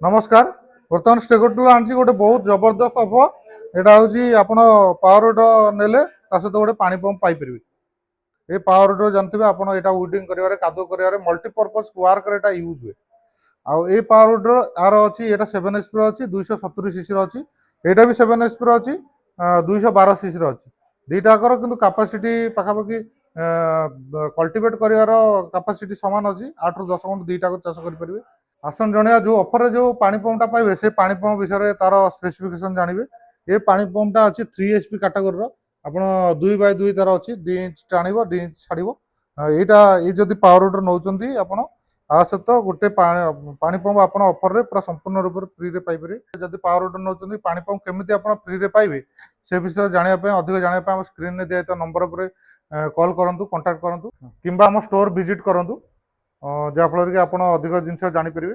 नमस्कार। बर्तमान स्टेगोटूल आनी गोटे बहुत जबरदस्त ऑफर एटा हूँ आपण पावर विडर नेले सहित गोटे पानी पंप पाइपर। ये पावर विडर जानते हैं आपड़ यहाँ विडिंग कर कादो कर मल्टीपर्पज वर्क यूज हुए। आउ ये पावर विडर यार अच्छी यहाँ 7 HP अच्छी 270 सीसी अच्छी यहाँ भी 7 HP अच्छी 212 सीसी अच्छी दुईटाकर कि कैपेसिटी पाखापाखि कल्टिवेट कर कैपेसिटी सामान अच्छी 8 ରୁ 10 गुंठ दुईटा चाष करेंगे। आसन जन जो ऑफर जो पानी पंपटा पाइबे से पानी पंप विषय तार स्पेसिफिकेशन जानवे। ये पानी पंपटा अच्छी 3 HP कैटेगोरी आप 2x2 तार अच्छी 2 इंच टाण 2 इंच छाड़ यहाँ ये जब पावर विडर नौ आप सहित गोटे पानी पंप आप ऑफर पूरा संपूर्ण रूप से फ्री पाइपर। जब पावर विडर नौ पानी पंप केमी आप फ्री पाइबे से विषय जानापी अधिक जानापी स्क्रीन में दिया नंबर पर कॉल करूँ कंटाक्ट करूँ कि स्टोर विजिट करूँ जहाँफल कि आप अधिक जिन जापर।